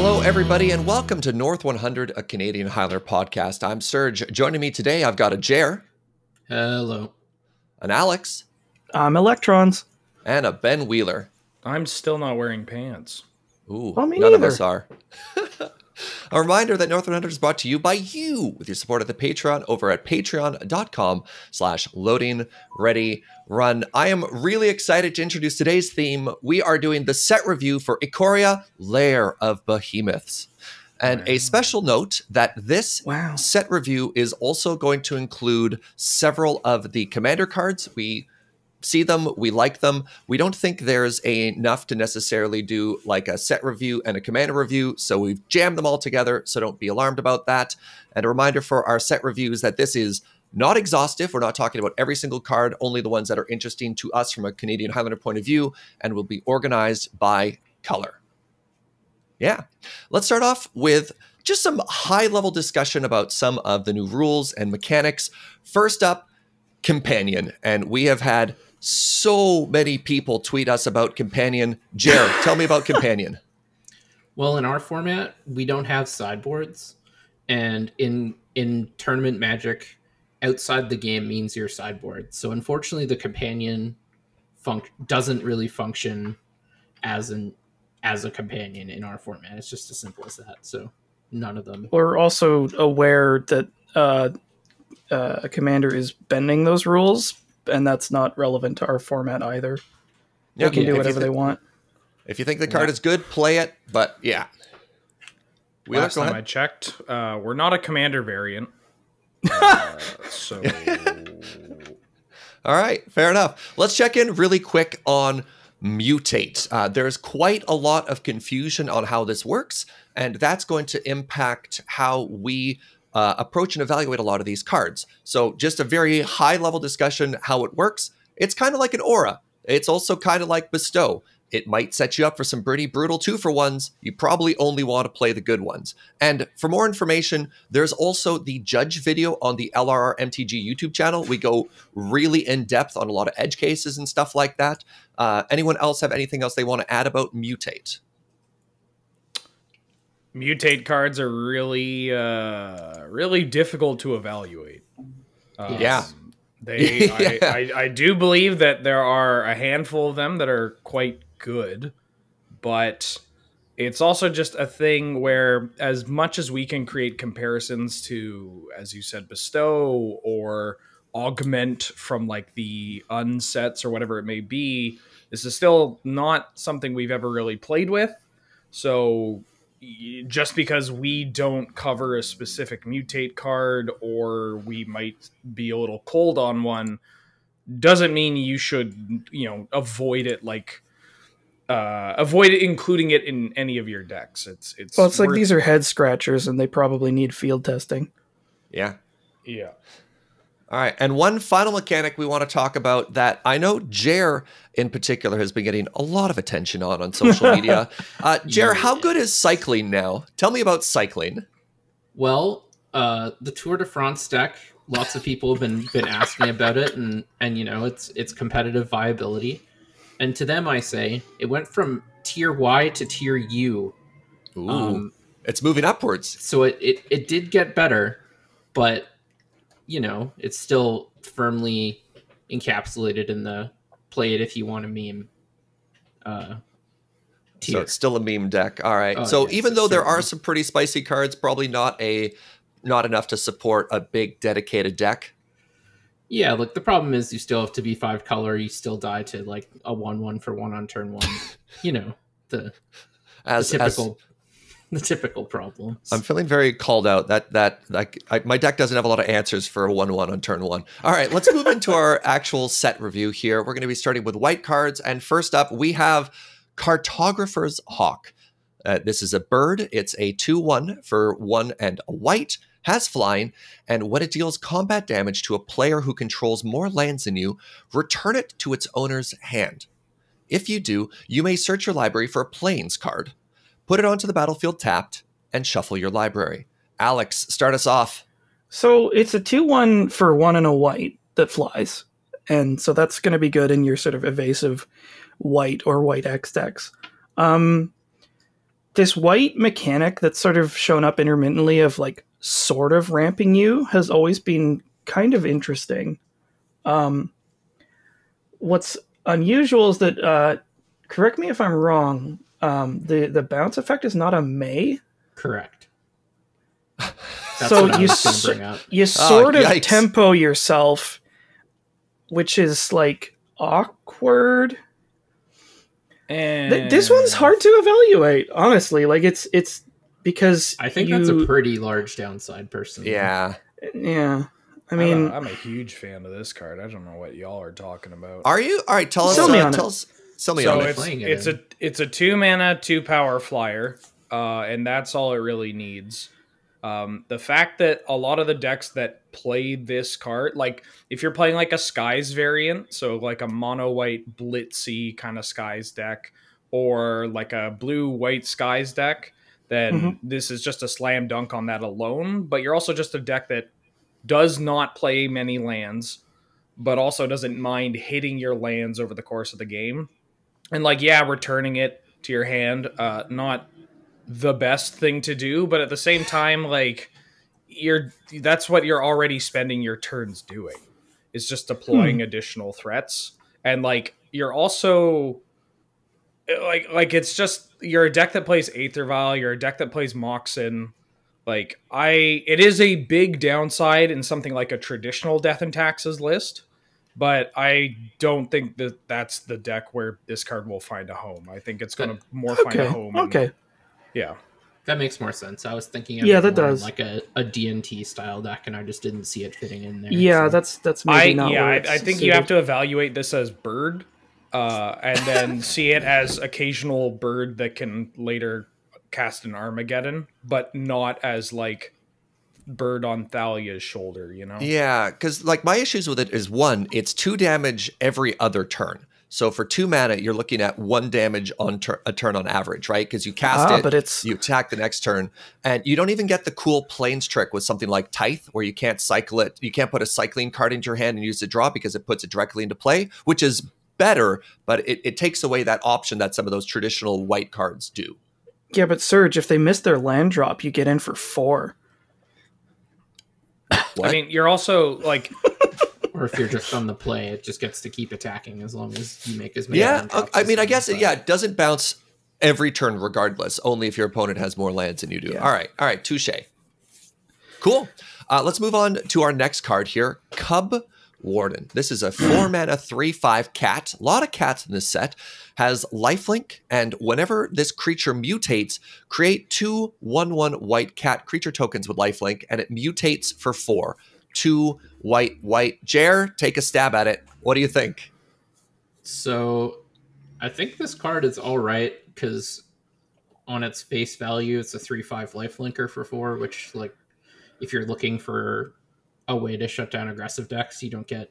Hello, everybody, and welcome to North 100, a Canadian Highlander podcast. I'm Serge. Joining me today, I've got a Jer. Hello. An Alex. I'm Electrons. And a Ben Wheeler. I'm still not wearing pants. Ooh, well, me none neither. of us are. A reminder that North 100 is brought to you by you with your support of the Patreon over at patreon.com/loadingreadyrun. I am really excited to introduce today's theme. We are doing the set review for Ikoria Lair of Behemoths. And a special note that this set review is also going to include several of the commander cards. We see them, we like them. We don't think there's enough to necessarily do like a set review and a commander review, so we've jammed them all together, so don't be alarmed about that. And a reminder for our set reviews that this is not exhaustive. We're not talking about every single card, only the ones that are interesting to us from a Canadian Highlander point of view, and will be organized by color. Yeah. Let's start off with just some high-level discussion about some of the new rules and mechanics. First up, Companion. And we have had so many people tweet us about Companion. Jared, tell me about Companion. Well, in our format, we don't have sideboards. And in tournament Magic, outside the game means your sideboard. So unfortunately, the Companion doesn't really function as a companion in our format. It's just as simple as that. So none of them. We're also aware that a commander is bending those rules, and that's not relevant to our format either. They can do whatever they want. If you think the card is good, play it. But yeah. Last time I checked, we're not a commander variant. So... All right, fair enough. Let's check in really quick on Mutate. There's quite a lot of confusion on how this works, and that's going to impact how we approach and evaluate a lot of these cards. So just a very high-level discussion how it works. It's kind of like an aura. It's also kind of like Bestow. It might set you up for some pretty brutal 2-for-1s. You probably only want to play the good ones. And for more information, there's also the judge video on the LRRMTG YouTube channel. We go really in-depth on a lot of edge cases and stuff like that. Anyone else have anything else they want to add about Mutate? Mutate cards are really, really difficult to evaluate. Yeah. I do believe that there are a handful of them that are quite good, but it's also just a thing where as much as we can create comparisons to, as you said, Bestow or augment from like the unsets or whatever it may be, this is still not something we've ever really played with. So just because we don't cover a specific Mutate card or we might be a little cold on one doesn't mean you should, avoid it, avoid including it in any of your decks. It's like these are head scratchers and they probably need field testing. Yeah. Yeah. All right, and one final mechanic we want to talk about that I know Jer in particular has been getting a lot of attention on social media. Jer, how good is cycling now? Tell me about cycling. Well, the Tour de France deck, lots of people have been asking about it, and its competitive viability. And to them, I say it went from tier Y to tier U. Ooh, it's moving upwards. So it did get better, but it's still firmly encapsulated in the play it if you want a meme tier. So it's still a meme deck. All right. Even though there are some pretty spicy cards, probably not enough to support a big dedicated deck. Yeah, look, the problem is you still have to be 5 color. You still die to like a 1/1 for 1 on turn 1. The typical problem. I'm feeling very called out my deck doesn't have a lot of answers for a 1/1 on turn 1. All right, let's move into our actual set review here. We're going to be starting with white cards. And first up, we have Cartographers Hawk. This is a bird. It's a 2/1 for 1 and a white. Has flying, and when it deals combat damage to a player who controls more lands than you, return it to its owner's hand. If you do, you may search your library for a Plains card. Put it onto the battlefield tapped, and shuffle your library. Alex, start us off. So it's a 2/1 for 1 and a white that flies. And so that's going to be good in your sort of evasive white or white X decks. this white mechanic that's sort of shown up intermittently of like sort of ramping you has always been kind of interesting. What's unusual is that, correct me if I'm wrong, the bounce effect is not a May? Correct. So you sort of tempo yourself, which is like awkward. And this one's hard to evaluate, honestly. Like it's because I think that's a pretty large downside, personally. Yeah. I mean, I'm a huge fan of this card. I don't know what y'all are talking about. Are you? All right, tell me on it. It's a 2-mana, 2-power flyer, and that's all it really needs. The fact that a lot of the decks that play this card, like if you're playing like a Skies variant, so like a mono-white blitzy kind of Skies deck, or like a blue-white Skies deck, then this is just a slam dunk on that alone. But you're also just a deck that does not play many lands, but also doesn't mind hitting your lands over the course of the game. And like, returning it to your hand, not the best thing to do, but at the same time, like that's what you're already spending your turns doing, is just deploying additional threats. And like, you're also like it's just, you're a deck that plays Aether Vial, you're a deck that plays Moxen. Like it is a big downside in something like a traditional Death and Taxes list, but I don't think that that's the deck where this card will find a home. I think it's going to find a home. Yeah. That makes more sense. I was thinking of that does. Like a D&T style deck, and I just didn't see it fitting in there. Yeah, so. that's maybe not I think you have to evaluate this as bird, and then see it as occasional bird that can later cast an Armageddon, but not as like bird on Thalia's shoulder, you know? Yeah, because like my issues with it is, one, it's 2 damage every other turn. So for 2 mana, you're looking at 1 damage on a turn on average, right? Because you cast it, but you attack the next turn, and you don't even get the cool planes trick with something like Tithe, where you can't cycle it. You can't put a cycling card into your hand and use the draw because it puts it directly into play, which is better, but it takes away that option that some of those traditional white cards do. Yeah, but Serge, if they miss their land drop, you get in for 4. What? I mean, you're also like... Or if you're just on the play, it just gets to keep attacking as long as you make as many. Yeah, I mean, I guess it doesn't bounce every turn regardless, only if your opponent has more lands than you do. Yeah. All right, touche. Cool. Let's move on to our next card here, Cub Warden. This is a 4-mana 3/5 cat. A lot of cats in this set. Has lifelink, and whenever this creature mutates, create 2 1/1 white cat creature tokens with lifelink, and it mutates for 4. 2 white. Jer, take a stab at it. What do you think? So I think this card is all right, because on its face value, it's a 3/5 lifelinker for 4, which, like, if you're looking for a way to shut down aggressive decks, you don't get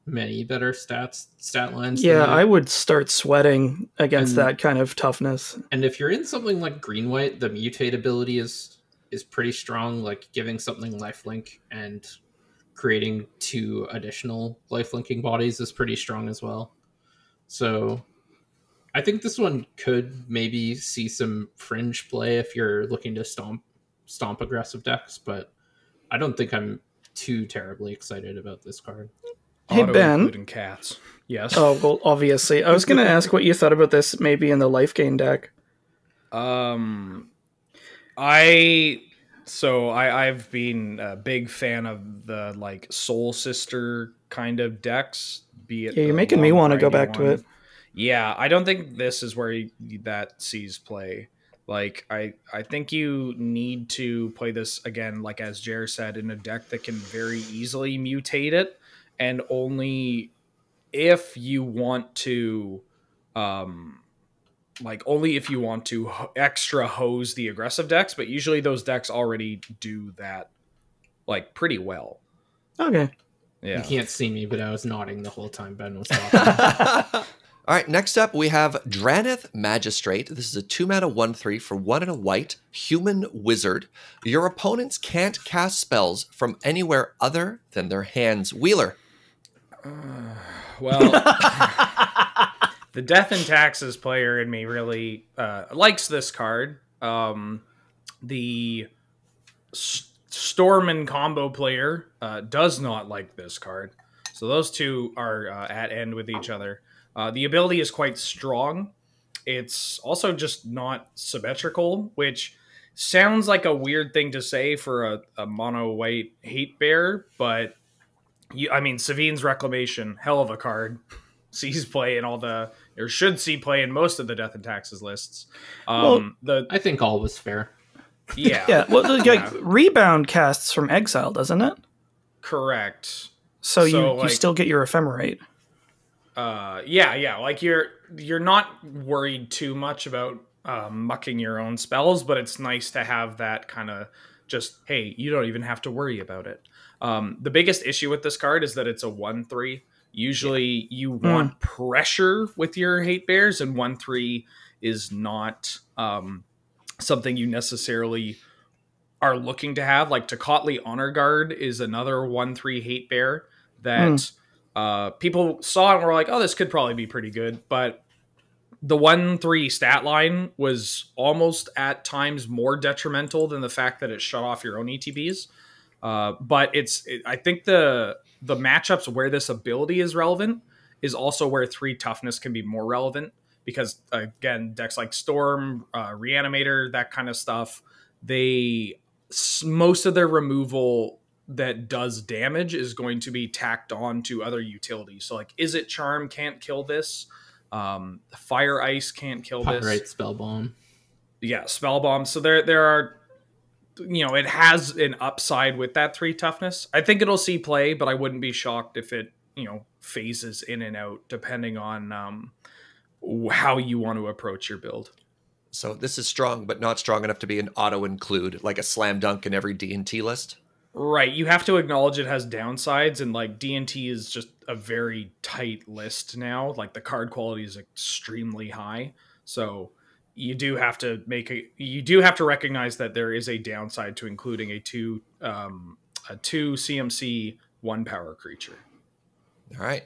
many better stat lines. Yeah, I would start sweating against that kind of toughness. And if you're in something like green-white, the mutate ability is pretty strong, like giving something lifelink and creating 2 additional lifelinking bodies is pretty strong as well. So I think this one could maybe see some fringe play if you're looking to stomp aggressive decks, but I don't think I'm too terribly excited about this card. Hey, Ben. Including cats. Yes. Oh, well, obviously. I was going to ask what you thought about this maybe in the life gain deck. I've been a big fan of the like Soul Sister kind of decks. Be it you're making me want to go back to it. Yeah, I don't think this is where that sees play. Like, I think you need to play this again, like as Jer said, in a deck that can very easily mutate it, and only if you want to, extra hose the aggressive decks. But usually those decks already do that, like, pretty well. Okay. Yeah. You can't see me, but I was nodding the whole time Ben was talking. All right, next up we have Drannith Magistrate. This is a 2-mana 1/3 for 1 and a white human wizard. Your opponents can't cast spells from anywhere other than their hands. Wheeler. Well, the Death and Taxes player in me really likes this card. The Storm and combo player does not like this card. So those two are at end with each other. The ability is quite strong. It's also just not symmetrical, which sounds like a weird thing to say for a mono white hate bear, but I mean, Savine's Reclamation, hell of a card. Sees play in or should see play in most of the Death and Taxes lists. I think all was fair. Yeah. Yeah. Well, like, Rebound casts from exile, doesn't it? Correct. So you still get your Ephemerate. Yeah. Like you're not worried too much about mucking your own spells, but it's nice to have that kind of just, hey, you don't even have to worry about it. The biggest issue with this card is that it's a 1/3. Usually you want pressure with your hate bears, and 1/3 is not something you necessarily are looking to have. Like Tocatli Honor Guard is another 1/3 hate bear that people saw and were like, oh, this could probably be pretty good. But the 1/3 stat line was almost at times more detrimental than the fact that it shut off your own ETBs. But I think the matchups where this ability is relevant is also where 3 toughness can be more relevant, because again, decks like Storm, Reanimator, that kind of stuff, most of their removal that does damage is going to be tacked on to other utilities. So like, Is It Charm can't kill this. Fire Ice can't kill this. Right, Spell Bomb. Yeah, Spell Bomb. So there are, it has an upside with that 3 toughness. I think it'll see play, but I wouldn't be shocked if it, phases in and out depending on how you want to approach your build. So this is strong, but not strong enough to be an auto-include, like a slam dunk in every D&T list? Right. You have to acknowledge it has downsides, and like D&T is just a very tight list now. Like the card quality is extremely high. So you do have to recognize that there is a downside to including a 2 CMC 1 power creature. All right.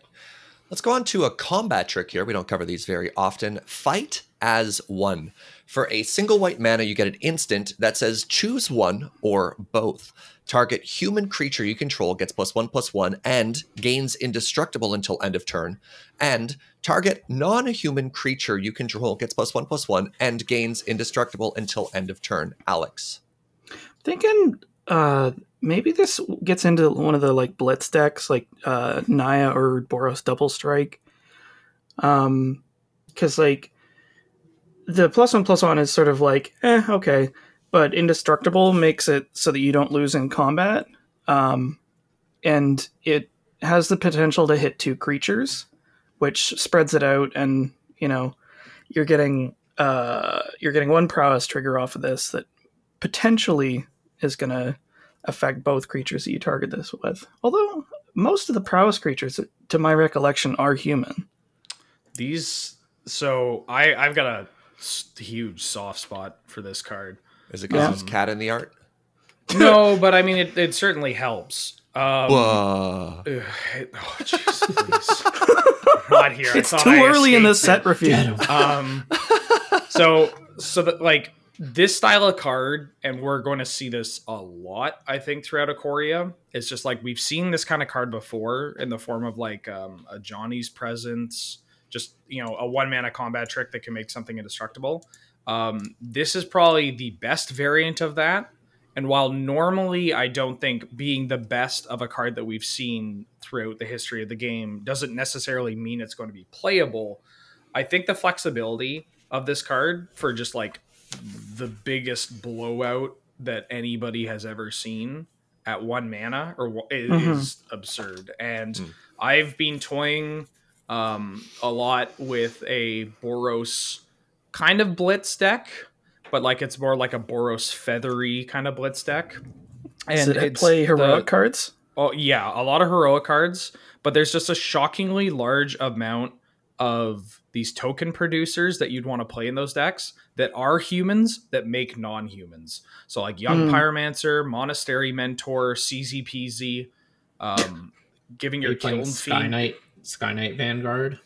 Let's go on to a combat trick here. We don't cover these very often. Fight as 1. For a single white mana, you get an instant that says choose one or both. Target human creature you control gets +1/+1 and gains indestructible until end of turn. And target non-human creature you control gets +1/+1 and gains indestructible until end of turn. Alex. Thinking maybe this gets into one of the like blitz decks, like Naya or Boros Double Strike. Because like the +1/+1 is sort of like, okay. But indestructible makes it so that you don't lose in combat. And it has the potential to hit 2 creatures, which spreads it out, and you're getting 1 prowess trigger off of this that potentially is gonna affect both creatures that you target this with. Although most of the prowess creatures, to my recollection, are human. I've got a huge soft spot for this card. Is it because there's cat in the art? No, but I mean, it certainly helps. Whoa. Jeez, please. Not here. It's too early in the set review. So that, like, this style of card, and we're going to see this a lot, I think, throughout Ikoria. It's just like we've seen this kind of card before in the form of like a Johnny's Presence, just a 1 mana combat trick that can make something indestructible. This is probably the best variant of that. And while normally I don't think being the best of a card that we've seen throughout the history of the game doesn't necessarily mean it's going to be playable, I think the flexibility of this card for just like the biggest blowout that anybody has ever seen at 1 mana is absurd. And I've been toying a lot with a Boros kind of blitz deck, but like it's more like a Boros feathery kind of blitz deck. And it play heroic cards? Oh yeah, a lot of heroic cards, but there's just a shockingly large amount of these token producers that you'd want to play in those decks that are humans that make non-humans. So like Young Pyromancer, Monastery Mentor, CZPZ, giving your Kiln Fiend. Sky Knight Vanguard.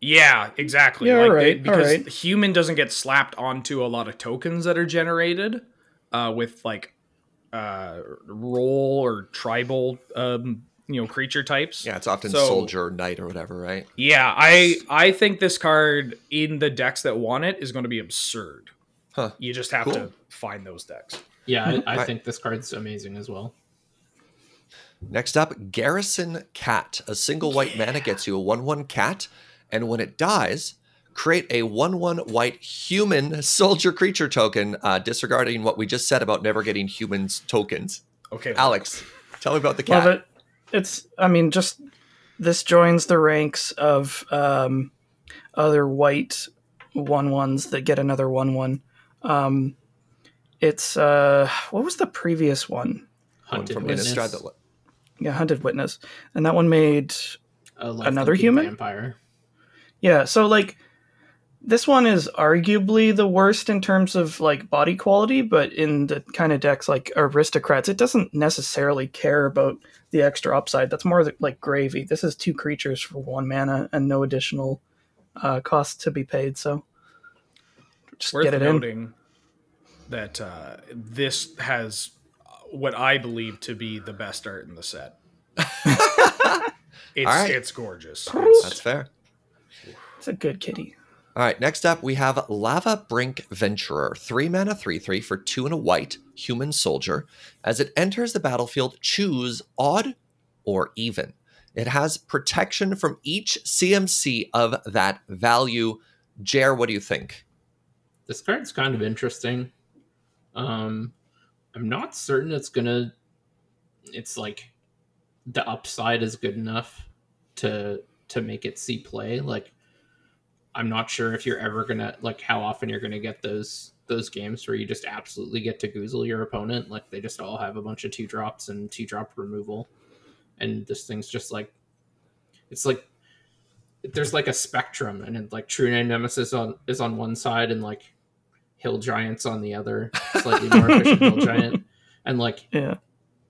Yeah, exactly. Yeah, like right, because human doesn't get slapped onto a lot of tokens that are generated with like role or tribal creature types. Yeah, it's often soldier, knight, or whatever, right? Yeah, I think this card in the decks that want it is going to be absurd. Huh. You just have to find those decks. Yeah, I think this card's amazing as well. Next up, Garrison Cat. A single white mana gets you a 1/1 cat, and when it dies, create a 1/1 white human soldier creature token, disregarding what we just said about never getting humans tokens. Okay, Alex, tell me about the cat. Love it. Just this joins the ranks of other white 1/1s that get another 1/1. It's what was the previous one? Hunted from Witness. Innistrad. Yeah, Hunted Witness, and that one made another human vampire. Yeah, so like this one is arguably the worst in terms of like body quality, but in the kind of decks like Aristocrats, it doesn't necessarily care about the extra upside. That's more like gravy. This is 2 creatures for 1 mana and no additional cost to be paid. So just worth get it noting that this has what I believe to be the best art in the set. It's gorgeous. That's fair. It's a good kitty. All right, next up we have Lava Brink Venturer. 3 mana, 3/3 for 2 and a white, human soldier. As it enters the battlefield, choose odd or even. It has protection from each CMC of that value. Jer, what do you think? This card's kind of interesting. I'm not certain it's like the upside is good enough to make it see play. Like, I'm not sure if you're ever gonna, like, how often you're gonna get those games where you just absolutely get to goozle your opponent. Like, they just all have a bunch of 2-drops and 2-drop removal, and this thing's just like, it's like there's like a spectrum, and it, like, True Name Nemesis is on one side and like Hill Giants on the other, slightly more efficient Hill Giant, and like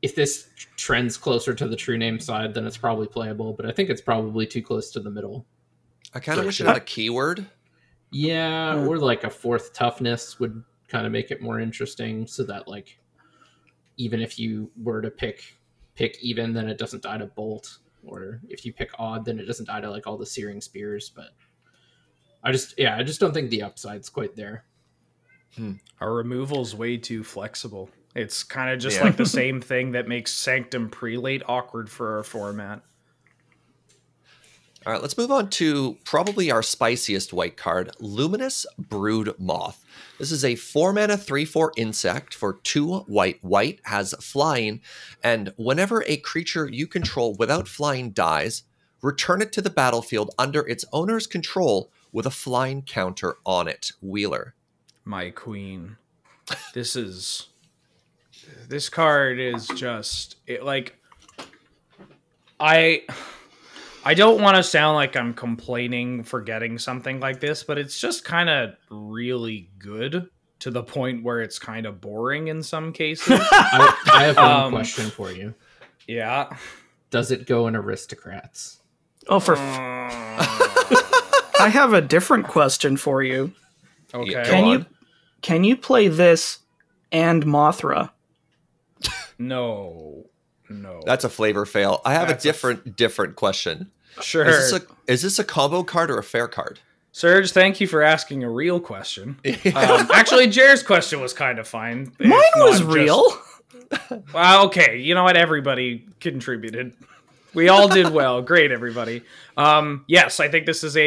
if this trends closer to the True Name side, then it's probably playable, but I think it's probably too close to the middle. I kind of wish it had a keyword. Yeah, or like a 4th toughness would kind of make it more interesting, so that like even if you were to pick even, then it doesn't die to bolt, or if you pick odd, then it doesn't die to like all the searing spears. But I just don't think the upside's quite there. Our removal's way too flexible. It's kind of just like the same thing that makes Sanctum Prelate awkward for our format. All right, let's move on to probably our spiciest white card, Luminous Brewed Moth. This is a 4 mana 3/4 insect for 2 white, has flying, and whenever a creature you control without flying dies, return it to the battlefield under its owner's control with a flying counter on it. Wheeler. My queen. This card is just I don't want to sound like I'm complaining for getting something like this, but it's just kind of really good to the point where it's kind of boring in some cases. I have one question for you. Yeah. Does it go in Aristocrats? Oh, I have a different question for you. Okay. Can you play this and Mothra? No. That's a flavor fail. I have a different question. Sure. Is this a combo card or a fair card? Serge, thank you for asking a real question. Actually, Jer's question was kind of fine. Mine was real. Well, okay. You know what? Everybody contributed. We all did well. Great, everybody. Yes, I think this is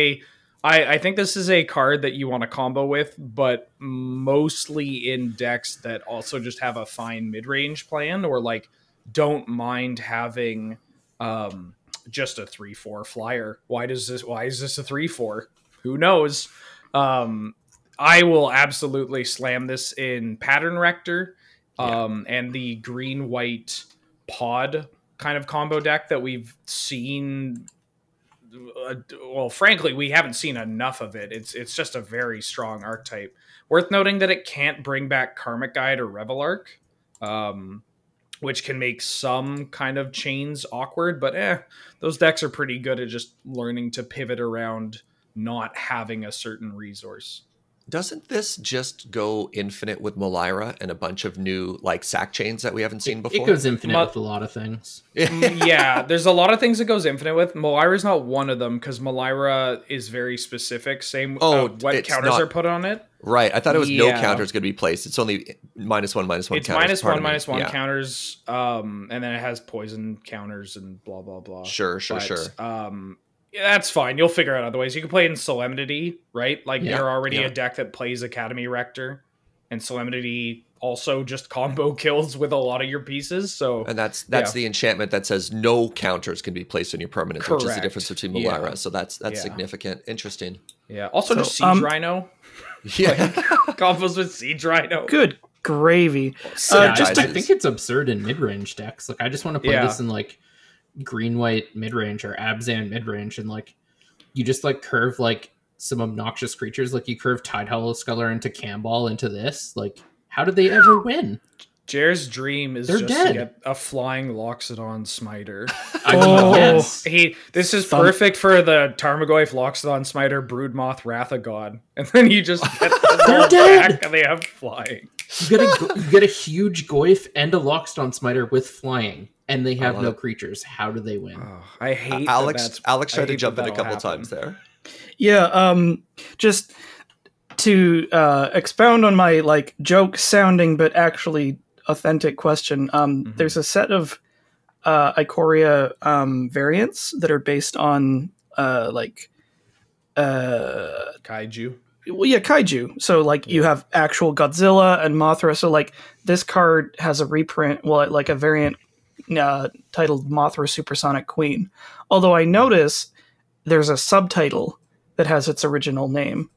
I think this is a card that you want to combo with, but mostly in decks that also just have a fine mid-range plan, or like don't mind having just a 3/4 flyer. Why is this a 3/4? Who knows? I will absolutely slam this in Pattern Rector and the green-white pod kind of combo deck that we've seen. Well, frankly, we haven't seen enough of it. It's just a very strong archetype. Worth noting that it can't bring back Karmic Guide or Revelark, which can make some kind of chains awkward, but those decks are pretty good at just learning to pivot around not having a certain resource. Doesn't this just go infinite with Molyra and a bunch of new like sack chains that we haven't seen before? It goes infinite with a lot of things. Yeah, there's a lot of things it goes infinite with. Molyra's not one of them because Molyra is very specific. Same what counters are put on it. Right. I thought it was no counters going to be placed. It's only -1/-1 counters. It's -1/-1 counters. And then it has poison counters and blah, blah, blah. Sure. Yeah, that's fine. You'll figure out other ways. You can play in Solemnity, right? Like you're already a deck that plays Academy Rector, and Solemnity also just combo kills with a lot of your pieces. So, and that's the enchantment that says no counters can be placed on your permanents, correct. Which is the difference between Molyra. So that's significant. Interesting. Yeah. Also, just Siege Rhino. Yeah. Combos with Siege Rhino. Good gravy. I think it's absurd in mid-range decks. Like I just want to play this in like green-white mid-range or Abzan mid-range, and like you just like curve like some obnoxious creatures, like you curve Tide Hollow Sculler into Camball into this. Like how did they ever win? Jer's dream is to get a flying Loxodon Smiter. Yes. This is perfect for the Tarmogoyf Loxodon Smiter Brood Moth Wrath of God. And then you just get them back and they have flying. You get a huge Goyf and a Loxodon Smiter with flying. And they have no creatures. How do they win? Oh, I hate Alex tried to jump in a couple times there. Yeah, just to expound on my like joke sounding but actually authentic question. There's a set of Ikoria variants that are based on Kaiju. Well, yeah, Kaiju. So like you have actual Godzilla and Mothra. So like this card has a reprint, like a variant titled Mothra Supersonic Queen. Although I notice there's a subtitle that has its original name.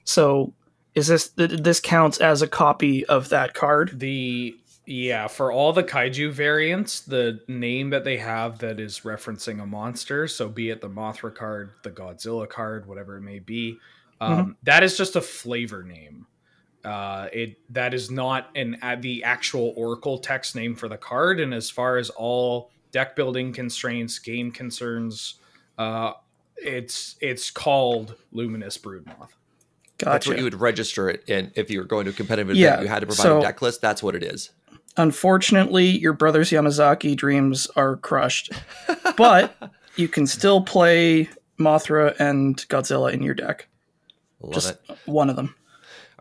So is this counts as a copy of that card? For all the Kaiju variants, the name that they have that is referencing a monster, so be it the Mothra card, the Godzilla card, whatever it may be, that is just a flavor name. That is not the actual Oracle text name for the card, and as far as all deck building constraints, game concerns, it's called Luminous Brood Moth. Gotcha. That's what you would register it in if you were going to a competitive event. You had to provide a deck list. That's what it is. Unfortunately, your brother's Yamazaki dreams are crushed, but you can still play Mothra and Godzilla in your deck. Just one of them.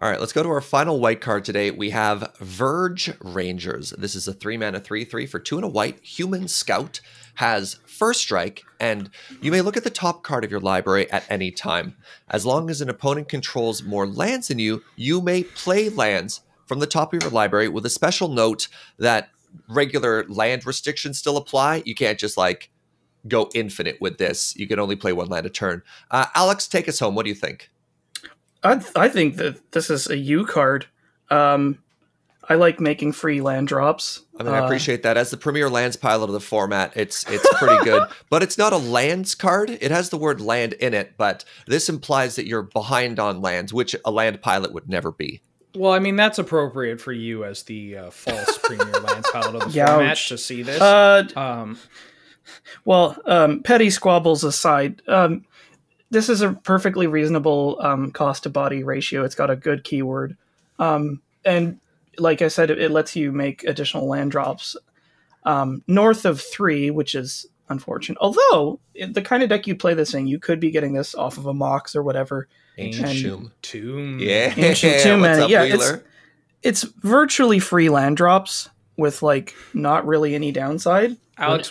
All right, let's go to our final white card today. We have Virge Rangers. This is a 3-mana 3/3 for 2 and a white. Human Scout has first strike, and you may look at the top card of your library at any time. As long as an opponent controls more lands than you, you may play lands from the top of your library with a special note that regular land restrictions still apply. You can't just like go infinite with this. You can only play one land a turn. Alex, take us home. What do you think? I think that this is a U card. I like making free land drops. I mean, I appreciate that. As the premier lands pilot of the format, it's pretty good. But it's not a lands card. It has the word land in it, but this implies that you're behind on lands, which a land pilot would never be. Well, I mean, that's appropriate for you as the false premier lands pilot of the format to see this. Petty squabbles aside, this is a perfectly reasonable cost to body ratio. It's got a good keyword. And like I said, it lets you make additional land drops north of 3, which is unfortunate. Although, the kind of deck you play this in, you could be getting this off of a Mox or whatever. Ancient Tomb. Yeah. Ancient Tomb. What's up, Wheeler? It's virtually free land drops with like not really any downside. Alex,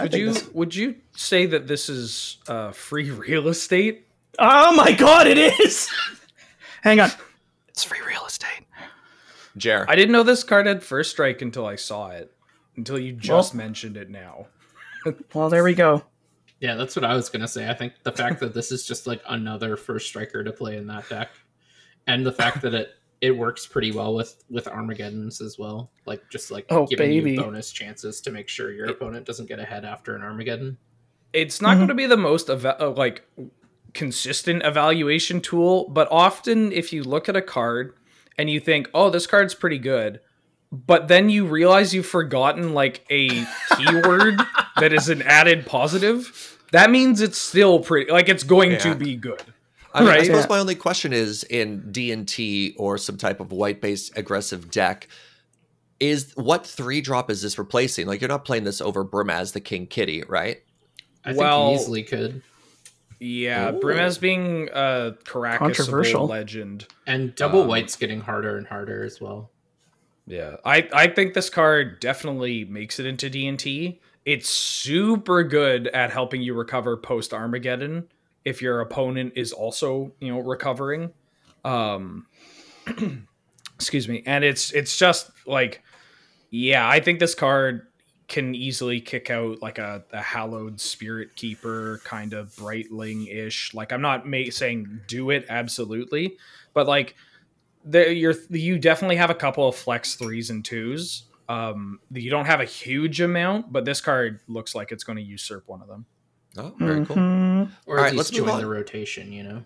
would you say that this is free real estate? Oh my god, it is! Hang on. It's free real estate. Jer. I didn't know this card had first strike until I saw it. Until you just mentioned it now. Well, there we go. Yeah, that's what I was going to say. I think the fact that this is just like another first striker to play in that deck, and the fact that it works pretty well with Armageddons as well. Like just like giving you bonus chances to make sure your opponent doesn't get ahead after an Armageddon. It's not going to be the most consistent evaluation tool, but often if you look at a card and you think, oh, this card's pretty good, but then you realize you've forgotten like a keyword that is an added positive, that means it's still pretty, like it's going to be good. I mean, Right. I suppose Yeah. my only question is, in D&T or some type of white-based aggressive deck, is what 3-drop is this replacing? Like, you're not playing this over Brimaz the King Kitty, right? I think you easily could. Yeah, Ooh. Brimaz being a Caracasable Controversial. legend. And double white's getting harder and harder as well. Yeah, I think this card definitely makes it into D&T. It's super good at helping you recover post Armageddon if your opponent is also, recovering. Excuse me. And it's just like, yeah, I think this card can easily kick out like a hallowed spirit keeper kind of brightling-ish. Like, I'm not saying do it absolutely, but like you definitely have a couple of flex 3s and 2s. You don't have a huge amount, but this card looks like it's going to usurp one of them. Oh, very cool. Or All at right, least let's move join on. the rotation, you know?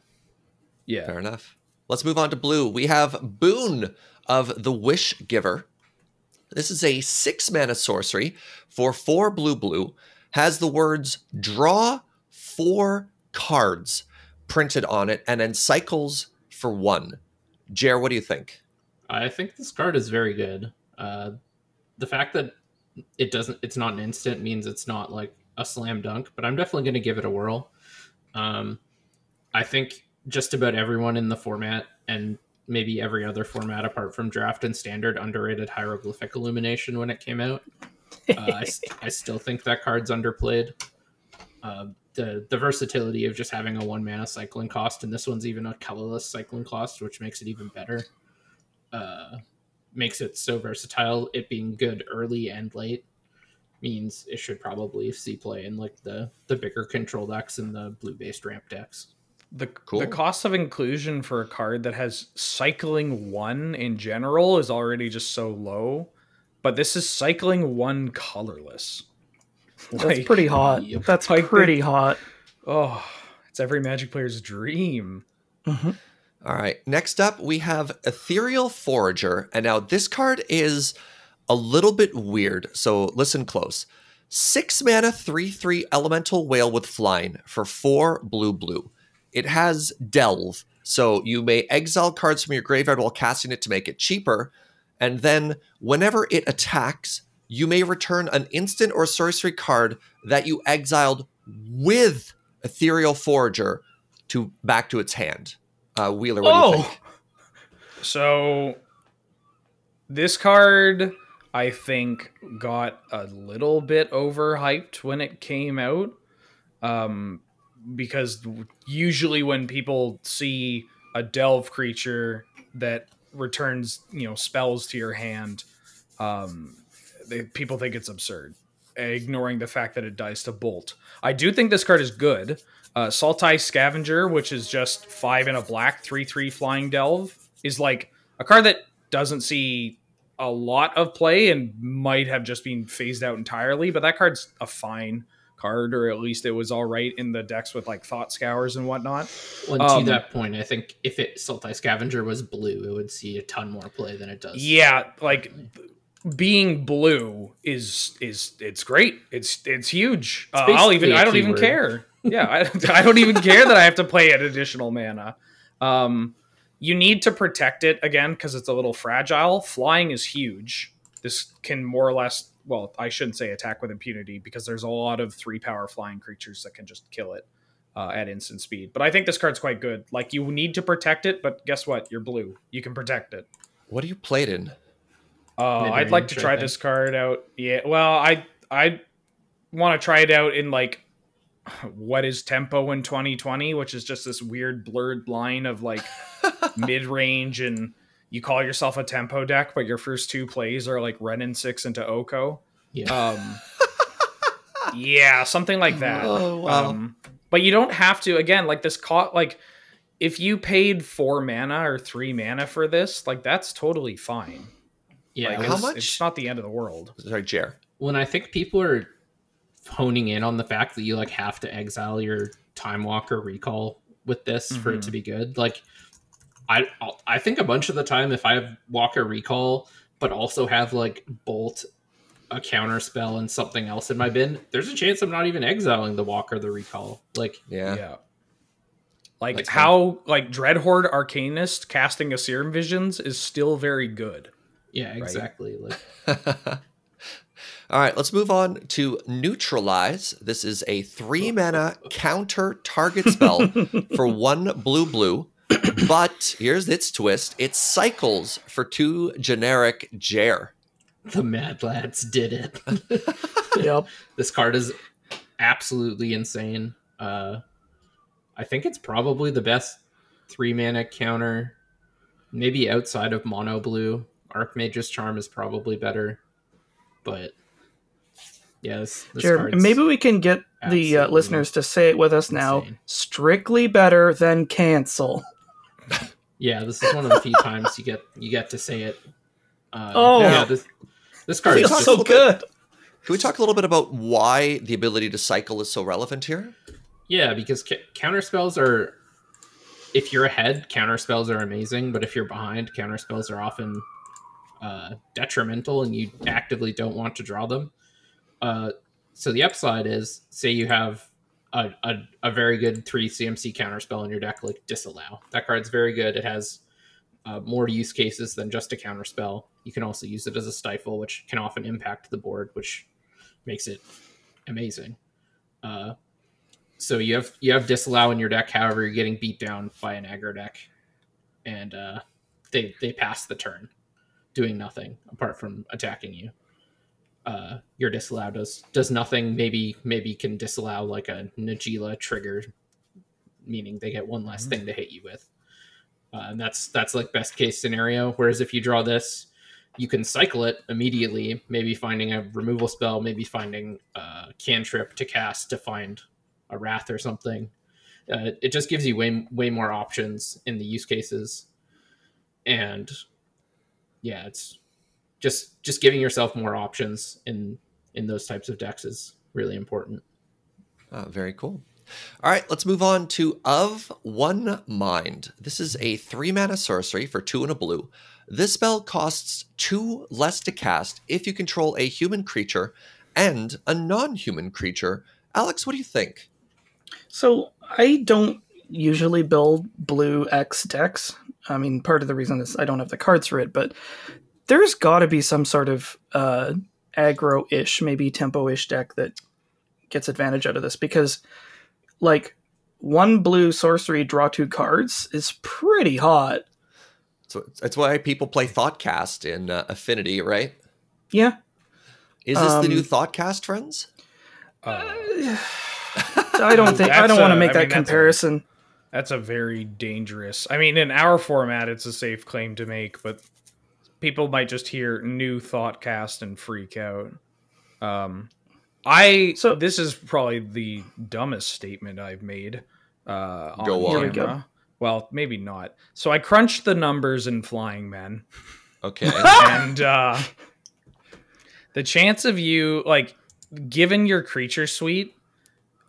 Yeah. Fair enough. Let's move on to blue. We have Boon of the Wish Giver. This is a 6-mana sorcery for 4 blue, has the words draw 4 cards printed on it, and then cycles for 1. Jer, what do you think? I think this card is very good. The fact that it's not an instant means it's not like a slam dunk, but I'm definitely going to give it a whirl. I think just about everyone in the format, and maybe every other format apart from draft and standard, underrated hieroglyphic illumination when it came out. I still think that card's underplayed. The versatility of just having a 1-mana cycling cost, and this one's even a colorless cycling cost, which makes it even better. Makes it so versatile. It being good early and late means it should probably see play in like the bigger control decks and the blue-based ramp decks. The cost of inclusion for a card that has cycling 1 in general is already just so low, but this is cycling 1 colorless. That's pretty hot. Yep. That's Like pretty hot. Oh, it's every Magic player's dream. Mm-hmm. All right, next up we have Ethereal Forager, and now this card is a little bit weird, so listen close. 6-mana 3/3 elemental whale with flying for 4 blue. It has Delve, so you may exile cards from your graveyard while casting it to make it cheaper, and then whenever it attacks, you may return an instant or sorcery card that you exiled with Ethereal Forager back to its hand. Wheeler, what do you think? So this card, I think, got a little bit overhyped when it came out. Because usually when people see a delve creature that returns, spells to your hand, people think it's absurd, ignoring the fact that it dies to bolt. I do think this card is good. Sultai Scavenger, which is just 5 and a black, 3/3 flying delve, is like a card that doesn't see a lot of play and might have just been phased out entirely, but that card's a fine card, or at least it was all right in the decks with like Thought Scours and whatnot. Well, to that point, I think if Sultai Scavenger was blue, it would see a ton more play than it does. Yeah, like being blue is it's great. It's huge. I don't even care. Yeah, I don't even care that I have to play an additional mana. You need to protect it again because it's a little fragile. Flying is huge. This can more or less, well, I shouldn't say attack with impunity because there's a lot of 3-power flying creatures that can just kill it at instant speed. But I think this card's quite good. Like, you need to protect it, but guess what? You're blue. You can protect it. What do you play it in? I'd like to try this card out. Yeah, well, I want to try it out in like what is tempo in 2020, which is just this weird blurred line of like mid-range, and you call yourself a tempo deck, but your first 2 plays are like Renin 6 into Oko. Yeah. Yeah, something like that. Oh, wow. But you don't have to, again, like this like if you paid 4 mana or 3 mana for this, like that's totally fine. Yeah. Like, how much? It's not the end of the world. Sorry, Jer. When I think people are honing in on the fact that you like have to exile your Time Walker recall with this for it to be good, like I think a bunch of the time if I have Walker recall but also have like Bolt, a counter spell, and something else in my bin, there's a chance I'm not even exiling the Walker the recall. Like Yeah. Like how like Dreadhorde Arcanist casting a Serum Visions is still very good. Yeah, exactly. Right? Like, all right, let's move on to Neutralize. This is a 3-mana counter target spell for 1 blue. But here's its twist. It cycles for 2 generic Jer. the Mad Lads did it. Yep. This card is absolutely insane. I think it's probably the best 3-mana counter, maybe outside of mono blue. Archmage's Charm is probably better, but yeah, this Jared, maybe we can get the listeners to say it with us now. insane. Strictly better than cancel. Yeah, this is one of the few times you get to say it. Yeah, this card is feels so good. Can we talk a little bit about why the ability to cycle is so relevant here? Yeah, because counterspells are, if you're ahead, counterspells are amazing, but if you're behind, counterspells are often detrimental and you actively don't want to draw them. So the upside is, say you have a very good 3 CMC counterspell in your deck, like Disallow. That card's very good. It has more use cases than just a counterspell. You can also use it as a stifle, which can often impact the board, which makes it amazing. So you have Disallow in your deck, however, you're getting beat down by an aggro deck, and they pass the turn, doing nothing apart from attacking you. Your Disallow does nothing. Maybe can disallow like a Najeela trigger, meaning they get one less thing to hit you with. And that's like best case scenario. Whereas if you draw this, you can cycle it immediately, maybe finding a removal spell, maybe finding a cantrip to cast to find a Wrath or something. It just gives you way more options in the use cases. And yeah, it's just giving yourself more options in those types of decks is really important. Very cool. All right, let's move on to Of One Mind. This is a 3-mana sorcery for 2 and a blue. This spell costs 2 less to cast if you control a human creature and a non-human creature. Alex, what do you think? So I don't usually build blue X decks. I mean, part of the reason is I don't have the cards for it, but there's got to be some sort of aggro-ish, maybe tempo-ish deck that gets advantage out of this, because like 1 blue sorcery, draw 2 cards is pretty hot. So that's why people play Thoughtcast in Affinity, right? Yeah. Is this the new Thoughtcast, friends? I don't want to make that comparison. That's a very dangerous. I mean, in our format, it's a safe claim to make, but people might just hear new Thoughtcast and freak out. This is probably the dumbest statement I've made on camera. Well, maybe not. So I crunched the numbers in Flying Men. Okay. And the chance of you, like, given your creature suite,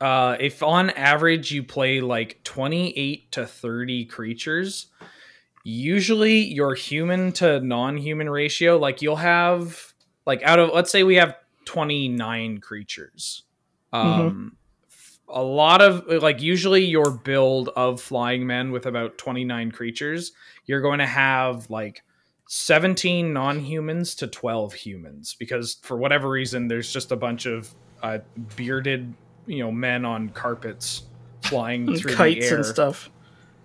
if on average you play like 28 to 30 creatures, usually your human to non-human ratio, like you'll have, like out of, let's say we have 29 creatures. A lot of, like, usually your build of Flying Men with about 29 creatures, you're going to have like 17 non-humans to 12 humans, because for whatever reason, there's just a bunch of bearded, men on carpets flying through kites the air and stuff.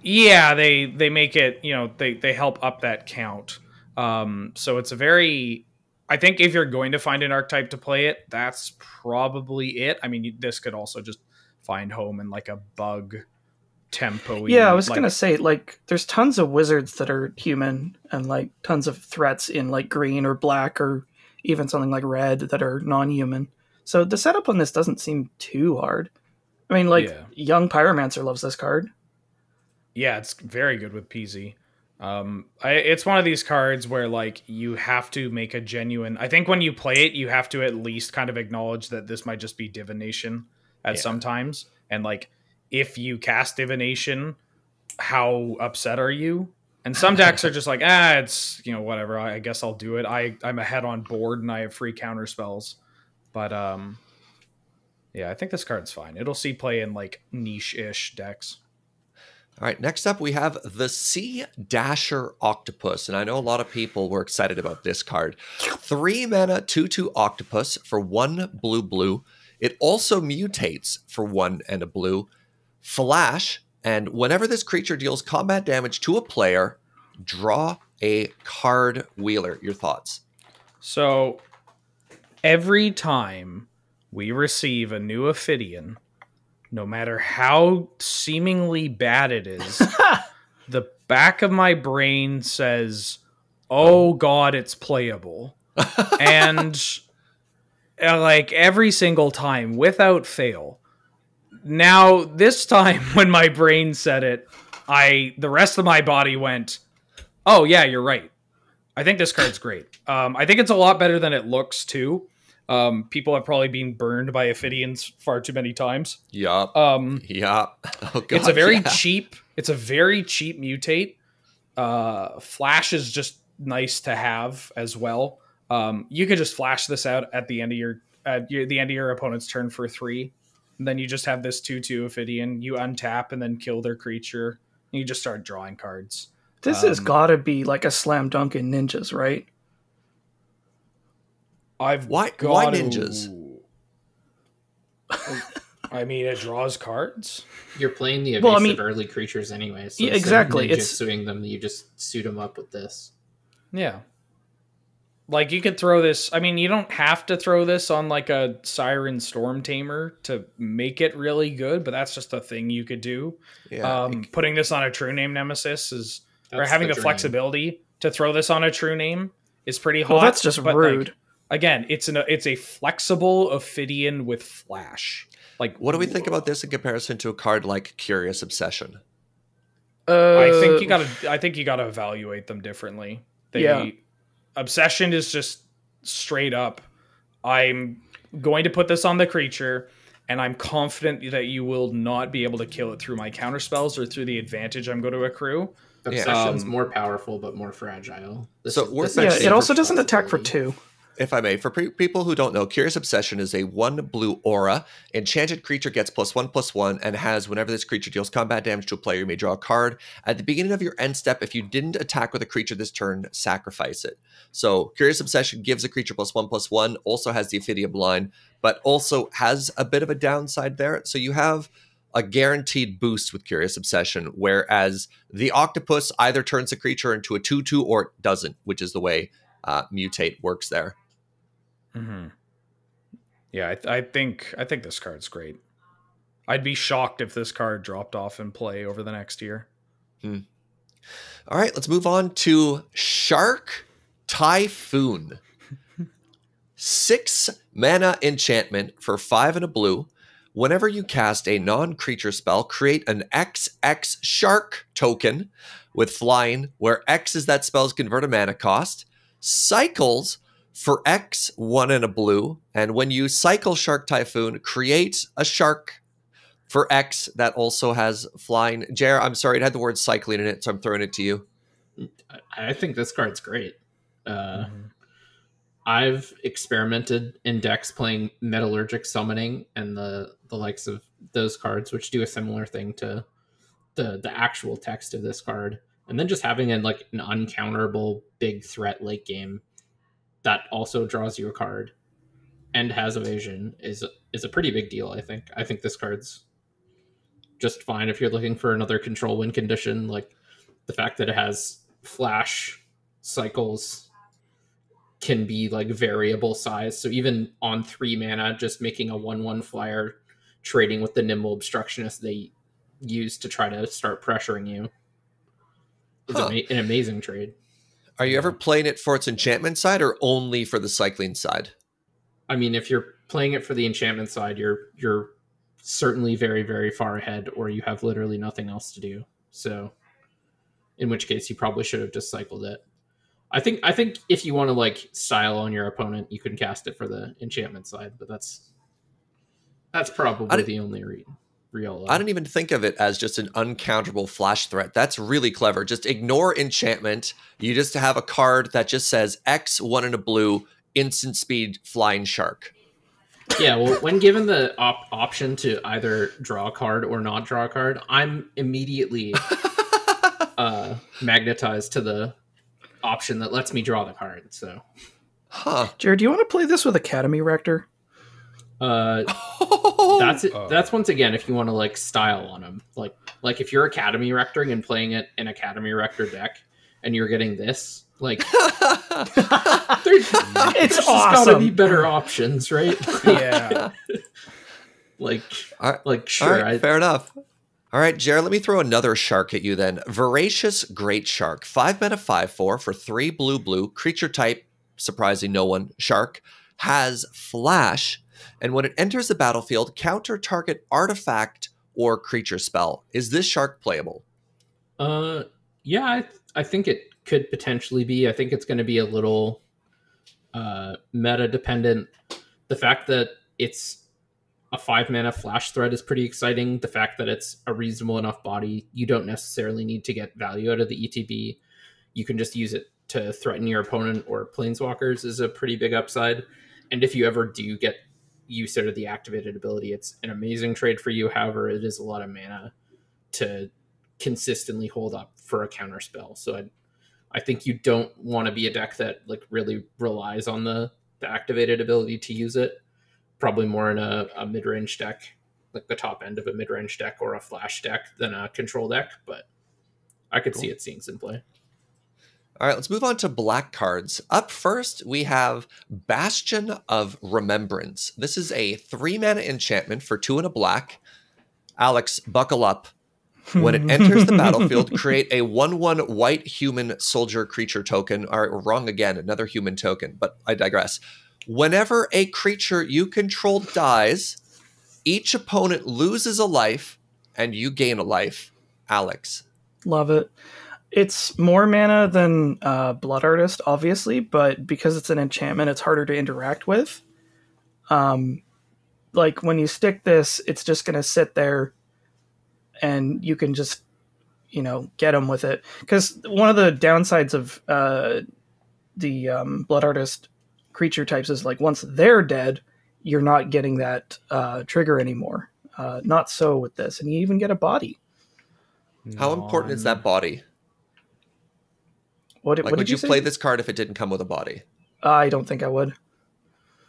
Yeah, they make it, they help up that count. So it's a very, I think if you're going to find an archetype to play it, that's probably it. I mean, this could also just find home in like a bug tempo. Yeah, I was going to say, like, there's tons of wizards that are human and like tons of threats in like green or black or even something like red that are non-human. So the setup on this doesn't seem too hard. I mean, like, Young Pyromancer loves this card. Yeah, it's very good with PZ. It's one of these cards where, like, you have to make a genuine... I think when you play it, you have to at least kind of acknowledge that this might just be divination at some times. And, like, if you cast divination, how upset are you? And some decks are just like, it's, whatever, I guess I'll do it. I'm ahead on board and I have free counter spells. But, yeah, I think this card's fine. It'll see play in, like, niche-ish decks. All right, next up we have the Sea Dasher Octopus, and I know a lot of people were excited about this card. 3 mana, 2/2 Octopus for 1 blue. It also mutates for 1 and a blue. Flash, and whenever this creature deals combat damage to a player, draw a card wheeler. Your thoughts? So, every time we receive a new Ophidian, no matter how seemingly bad it is, the back of my brain says, oh god, it's playable. And like every single time, without fail. Now, this time when my brain said it, the rest of my body went, oh yeah, you're right. I think this card's great. I think it's a lot better than it looks too. People have probably been burned by Ophidians far too many times. Yup. Yup. Oh, God, it's a very cheap. It's a very cheap mutate. Flash is just nice to have as well. You could just flash this out at the end of your opponent's turn for 3. And then you just have this 2/2 Ophidian. You untap and then kill their creature. And you just start drawing cards. This has got to be like a slam dunk in ninjas, right? Why ninjas? I mean, it draws cards. You're playing the evasive early creatures anyway. So yeah, exactly. It's suing them. You just suit them up with this. Yeah. Like, you could throw this... I mean, you don't have to throw this on, like, a Siren Storm Tamer to make it really good, but that's just a thing you could do. Yeah. Putting this on a True Name Nemesis is... Or having the flexibility to throw this on a True Name is pretty hot. Well, that's just rude. Like, again, it's a flexible Ophidian with Flash. Like, what do we think about this in comparison to a card like Curious Obsession? I think you gotta evaluate them differently. Obsession is just straight up, I'm going to put this on the creature, and I'm confident that you will not be able to kill it through my counterspells or through the advantage I'm going to accrue. Obsession's more powerful but more fragile. It also doesn't attack for 2. If I may, for people who don't know, Curious Obsession is a 1 blue aura. Enchanted creature gets +1/+1 and has, whenever this creature deals combat damage to a player, you may draw a card. At the beginning of your end step, if you didn't attack with a creature this turn, sacrifice it. So Curious Obsession gives a creature +1/+1, also has the Ophidian line, but also has a bit of a downside there. So you have a guaranteed boost with Curious Obsession, whereas the Octopus either turns the creature into a 2/2 or it doesn't, which is the way Mutate works there. Mm-hmm. Yeah, I think this card's great. I'd be shocked if this card dropped off in play over the next year. All right, let's move on to Shark Typhoon. 6 mana enchantment for 5 and a blue. Whenever you cast a non-creature spell, create an XX Shark token with flying, where X is that spell's converted mana cost. Cycles for X, 1 and a blue. And when you cycle Shark Typhoon, create a shark for X that also has flying. Jer, I'm sorry, it had the word cycling in it, so I'm throwing it to you. I think this card's great. I've experimented in decks playing Metallurgic Summoning and the likes of those cards, which do a similar thing to the actual text of this card. And then just having an uncounterable big threat late game that also draws you a card and has evasion is a pretty big deal, I think. I think this card's just fine if you're looking for another control win condition. Like, the fact that it has flash cycles can be like variable size. So even on 3 mana, just making a 1/1 flyer, trading with the Nimble Obstructionist they use to try to start pressuring you is an amazing trade. Are you ever playing it for its enchantment side or only for the cycling side? I mean, if you're playing it for the enchantment side, you're certainly very, very far ahead, or you have literally nothing else to do. So in which case you probably should have just cycled it. I think if you want to like style on your opponent, you can cast it for the enchantment side, but that's probably the only real. I don't even think of it as just an uncounterable flash threat. That's really clever. Just ignore enchantment. You just have a card that just says X, 1 and a blue, instant speed, flying shark. Yeah, well, when given the option to either draw a card or not draw a card, I'm immediately magnetized to the option that lets me draw the card. So, Jared, do you want to play this with Academy Rector? That's it. That's once again if you want to like style on them, like if you're Academy Rectoring and playing it in Academy Rector deck, and you're getting this, like, it's awesome. Gotta be better options, right? Yeah. Sure. All right, fair enough. All right, Jared, let me throw another shark at you then. Voracious Great Shark. 5 mana, 5/4 for 3 blue, creature type, surprising no one, shark, has flash, and when it enters the battlefield, counter target artifact or creature spell. Is this shark playable? Yeah, I think it could potentially be. I think it's going to be a little meta dependent. The fact that it's a 5 mana flash threat is pretty exciting. The fact that it's a reasonable enough body, you don't necessarily need to get value out of the ETB. You can just use it to threaten your opponent or planeswalkers is a pretty big upside. And if you ever do get use out of the activated ability, it's an amazing trade for you. However, it is a lot of mana to consistently hold up for a counter spell. So I think you don't want to be a deck that like really relies on the activated ability to use it. Probably more in a mid-range deck, like the top end of a mid-range deck or a flash deck than a control deck, but I could see it seeing some play. All right, let's move on to black cards. Up first, we have Bastion of Remembrance. This is a 3 mana enchantment for 2 and a black. Alex, buckle up. When it enters the battlefield, create a 1/1 white human soldier creature token. Or wrong again, another human token, but I digress. Whenever a creature you control dies, each opponent loses a life and you gain a life. Alex. Love it. It's more mana than Blood Artist, obviously, but because it's an enchantment, it's harder to interact with. Like, when you stick this, it's just going to sit there, and you can just, get them with it. Because one of the downsides of the Blood Artist creature types is, like, once they're dead, you're not getting that trigger anymore. Not so with this, and you even get a body. How important is that body? What would did you say? play this card if it didn't come with a body? I don't think I would.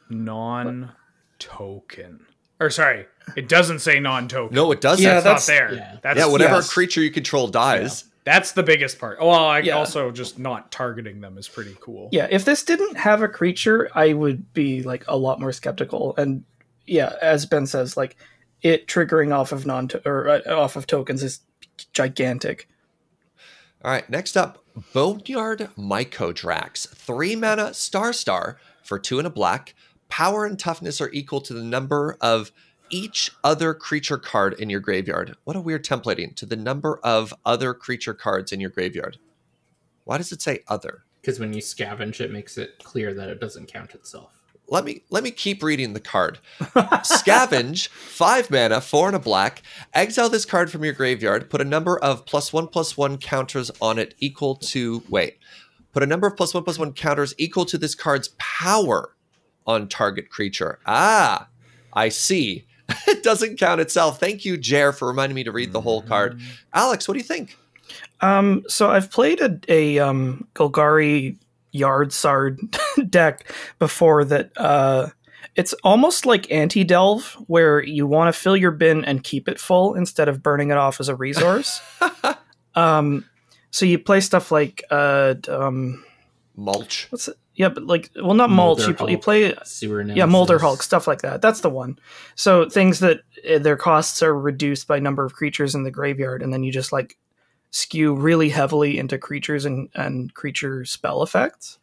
Non-token. Or sorry, it doesn't say non-token. No, it doesn't. Yeah, that's not there. Yeah, whenever a creature you control dies. Yeah. That's the biggest part. Well, also just not targeting them is pretty cool. Yeah, if this didn't have a creature, I would be like a lot more skeptical. And yeah, as Ben says, like it triggering off of off of tokens is gigantic. All right, next up, Boneyard Mycodrax. 3 mana, star for 2 and a black. Power and toughness are equal to the number of each other creature card in your graveyard. What a weird templating. To the number of other creature cards in your graveyard. Why does it say other? Because when you scavenge, it makes it clear that it doesn't count itself. Let me keep reading the card. Scavenge, 5 mana, 4 and a black. Exile this card from your graveyard. Put a number of +1/+1 counters on it equal to... Put a number of +1/+1 counters equal to this card's power on target creature. Ah, I see. It doesn't count itself. Thank you, Jer, for reminding me to read the whole card. Alex, what do you think? So I've played a Golgari Yard Sard deck before that it's almost like anti-delve, where you want to fill your bin and keep it full instead of burning it off as a resource. So you play stuff like mulch. What's it? Yeah, but like, well, not mulch. You play Sewer Nemesis. Yeah, Molder Hulk, stuff like that. That's the one. So things that their costs are reduced by number of creatures in the graveyard, and then you just like skew really heavily into creatures and creature spell effects.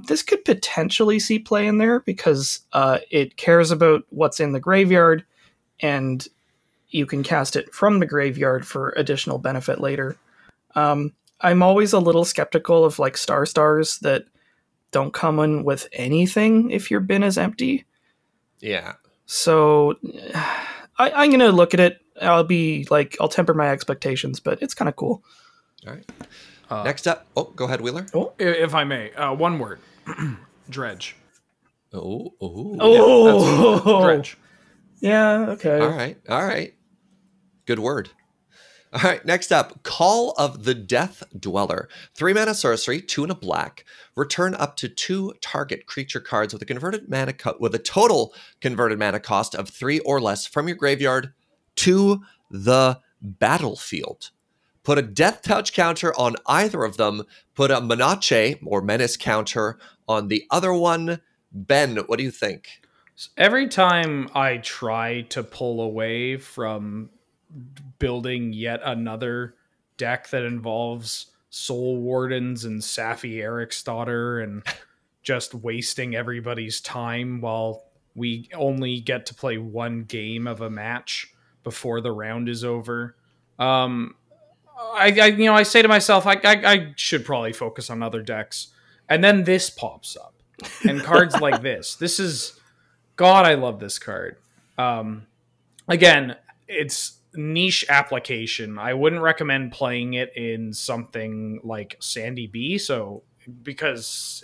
This could potentially see play in there because it cares about what's in the graveyard, and you can cast it from the graveyard for additional benefit later. I'm always a little skeptical of like stars that don't come in with anything if your bin is empty. Yeah. So I'm going to look at it. I'll temper my expectations, but it's kind of cool. All right. Next up. Oh, go ahead, Wheeler. Oh. If I may, one word. Dredge. Oh, Oh, dredge. Yeah, okay. All right. Good word. All right, next up, Call of the Death Dweller. 3 mana sorcery, 2 and a black. Return up to 2 target creature cards with a converted mana with a total converted mana cost of 3 or less from your graveyard to the battlefield. Put a Death Touch counter on either of them. Put a Mutate or Menace counter on the other one. Ben, what do you think? Every time I try to pull away from building yet another deck that involves Soul Wardens and Safi Eric's daughter and just wasting everybody's time while we only get to play one game of a match before the round is over. I say to myself, I should probably focus on other decks. And then this pops up. And cards like this. This is... God, I love this card. Again, it's niche application. I wouldn't recommend playing it in something like Sandy B, because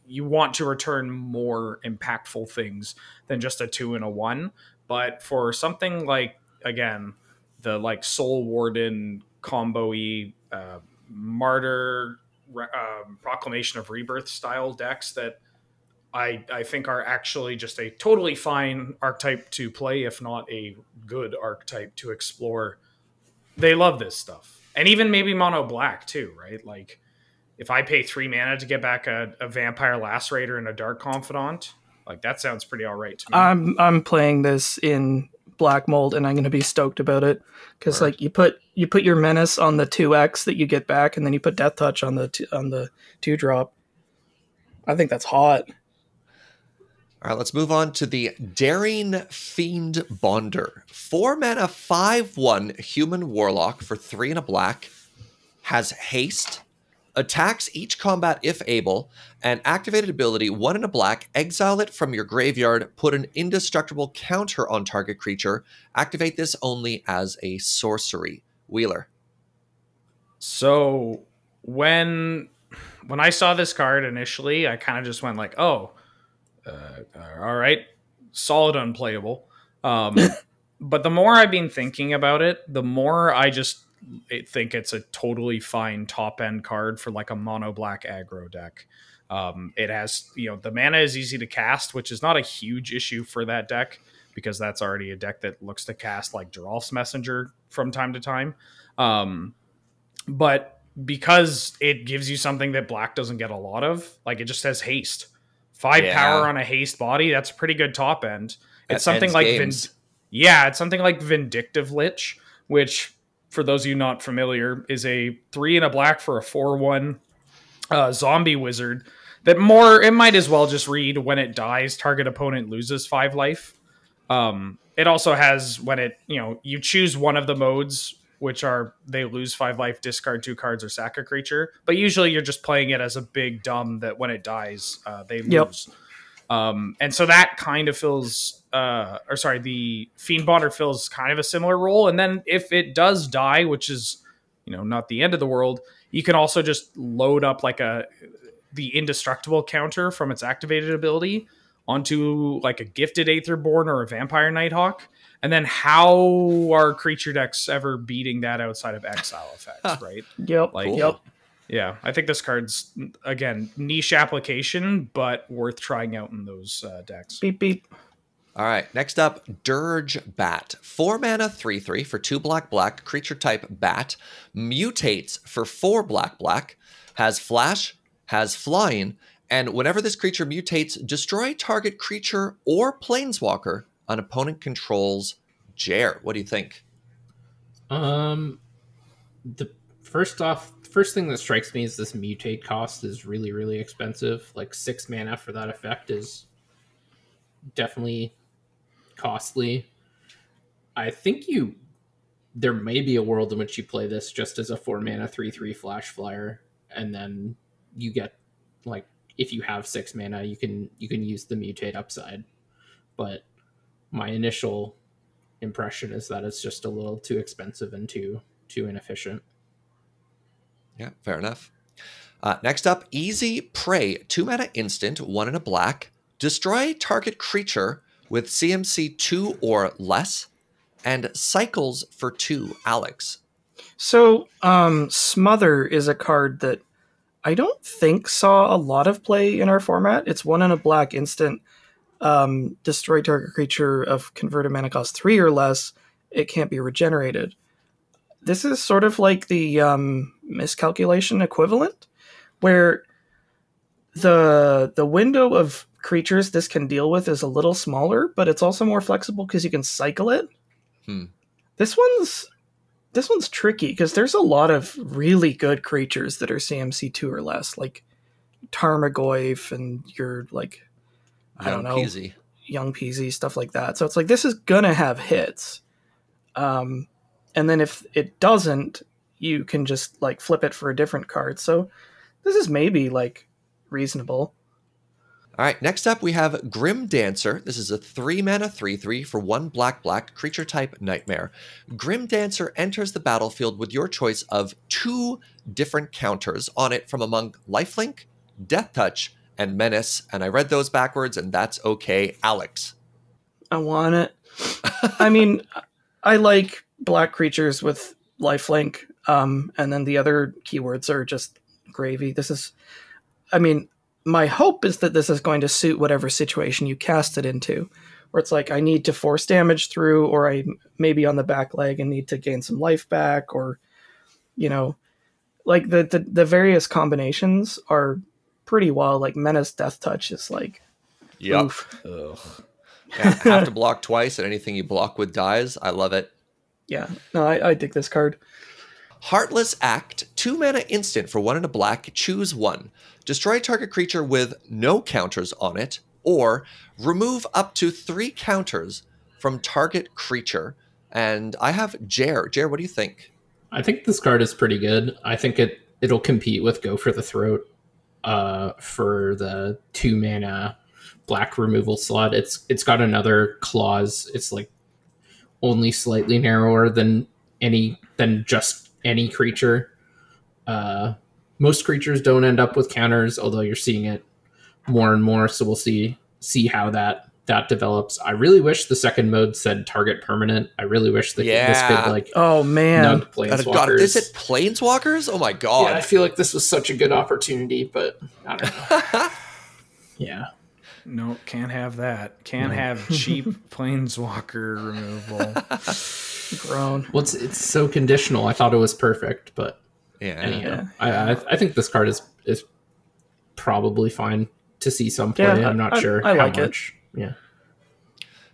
you want to return more impactful things than just a 2 and a 1. But for something like, again, the like Soul Warden combo-y Martyr Proclamation of Rebirth style decks that I think are actually just a totally fine archetype to play, if not a good archetype to explore. They love this stuff. And even maybe mono black too, right? Like if I pay 3 mana to get back a Vampire Lacerator and a Dark Confidant, like that sounds pretty all right to me. I'm playing this in black mold and I'm going to be stoked about it because like you put your Menace on the 2x that you get back and then you put Death Touch on the 2-drop. I think that's hot. All right, let's move on to the Daring Fiend Bonder. 4 mana, 5/1 human warlock for 3 and a black. Has haste. Attacks each combat if able. And activated ability, 1 and a black. Exile it from your graveyard. Put an indestructible counter on target creature. Activate this only as a sorcery. Wheeler. So when I saw this card initially, I kind of just went like, oh, all right, solid unplayable. But the more I've been thinking about it, the more I just think it's a totally fine top end card for like a mono black aggro deck. It has, the mana is easy to cast, which is not a huge issue for that deck because that's already a deck that looks to cast like Geralf's Messenger from time to time. But because it gives you something that black doesn't get a lot of, like it just has haste. 5 power on a haste body, that's a pretty good top end. It's something like it's something like Vindictive Lich, which for those of you not familiar is a 3 and a black for a 4/1 zombie wizard that it might as well just read when it dies, target opponent loses 5 life. It also has when it, you choose one of the modes, which are they lose 5 life, discard 2 cards, or sack a creature. But usually you're just playing it as a big dumb that when it dies, they lose. And so that kind of fills, the Fiend Bonder fills kind of a similar role. And then if it does die, which is, not the end of the world, you can also just load up like the indestructible counter from its activated ability onto like a Gifted Aetherborn or a Vampire Nighthawk. And then how are creature decks ever beating that outside of exile effects, right? Yep. Cool. Yeah, I think this card's, again, niche application, but worth trying out in those decks. Beep, beep. All right, next up, Dirge Bat. 4 mana, 3/3 for 2 black, creature type bat. Mutates for 4 black, has flash, has flying, and whenever this creature mutates, destroy target creature or planeswalker an opponent controls. Jer, what do you think? The first thing that strikes me is this mutate cost is really, really expensive. Like 6 mana for that effect is definitely costly. I think there may be a world in which you play this just as a 4 mana 3/3 flash flyer, and then you get like if you have 6 mana, you can use the mutate upside. But my initial impression is that it's just a little too expensive and too inefficient. Yeah, fair enough. Next up, Easy Prey. 2 mana instant, 1 and a black. Destroy target creature with CMC 2 or less, and cycles for 2, Alex. So, Smother is a card that I don't think saw a lot of play in our format. It's 1 and a black instant. Destroy target creature of converted mana cost 3 or less. It can't be regenerated. This is sort of like the miscalculation equivalent, where the window of creatures this can deal with is a little smaller, but it's also more flexible because you can cycle it. This one's tricky because there's a lot of really good creatures that are CMC 2 or less, like Tarmogoyf and your Young Peasy, stuff like that. So it's like this is gonna have hits. And then if it doesn't, you can just like flip it for a different card. So this is maybe like reasonable. All right, next up we have Grim Dancer. This is a 3-mana 3/3 for 1 black creature type nightmare. Grim Dancer enters the battlefield with your choice of 2 different counters on it from among Lifelink, Death Touch, and Menace. And I read those backwards, and that's okay, Alex. I want it. I mean, I like black creatures with lifelink, and then the other keywords are just gravy. My hope is that this is going to suit whatever situation you cast it into, where it's like I need to force damage through, or I maybe on the back leg and need to gain some life back, or like the various combinations are pretty wild. Like Menace Death Touch is like, yep. Oof. Yeah, have to block twice, and anything you block with dies. I love it. Yeah, no, I dig this card. Heartless Act, 2-mana instant for 1 and a black, choose 1. Destroy target creature with no counters on it, or remove up to 3 counters from target creature. And I have Jer. Jer, what do you think? I think this card is pretty good. I think it'll compete with Go for the Throat for the 2-mana black removal slot. It's got another clause. It's like only slightly narrower than just any creature. Most creatures don't end up with counters, although you're seeing it more and more, so we'll see how that develops. I really wish the second mode said target permanent. I really wish this could like nug planeswalkers. Is it planeswalkers? Oh my god. Yeah, I feel like this was such a good opportunity, but I don't know. Yeah. No, can't have that. Can't have cheap planeswalker removal. Grown. Well, it's so conditional. I thought it was perfect, but anyhow, I think this card is probably fine to see some play. I'm not sure I how like much. It. Yeah.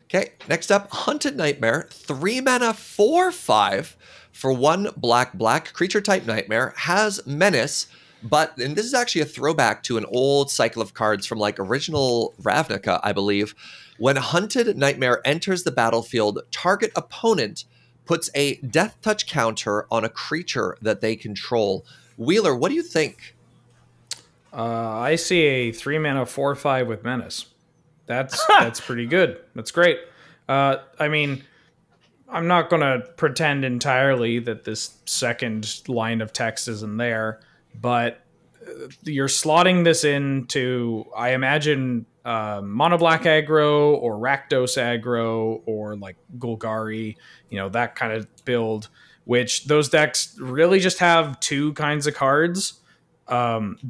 Okay, next up, Hunted Nightmare, 3-mana 4/5 for 1 black creature type nightmare, has Menace. And this is actually a throwback to an old cycle of cards from like original Ravnica, I believe. When Hunted Nightmare enters the battlefield, target opponent puts a Death Touch counter on a creature that they control. Wheeler, what do you think? I see a 3-mana 4/5 with Menace. That's pretty good. That's great. I mean, I'm not going to pretend entirely that this second line of text isn't there. But you're slotting this into, I imagine, mono black aggro or Rakdos aggro or like Golgari, that kind of build, which those decks really just have 2 kinds of cards.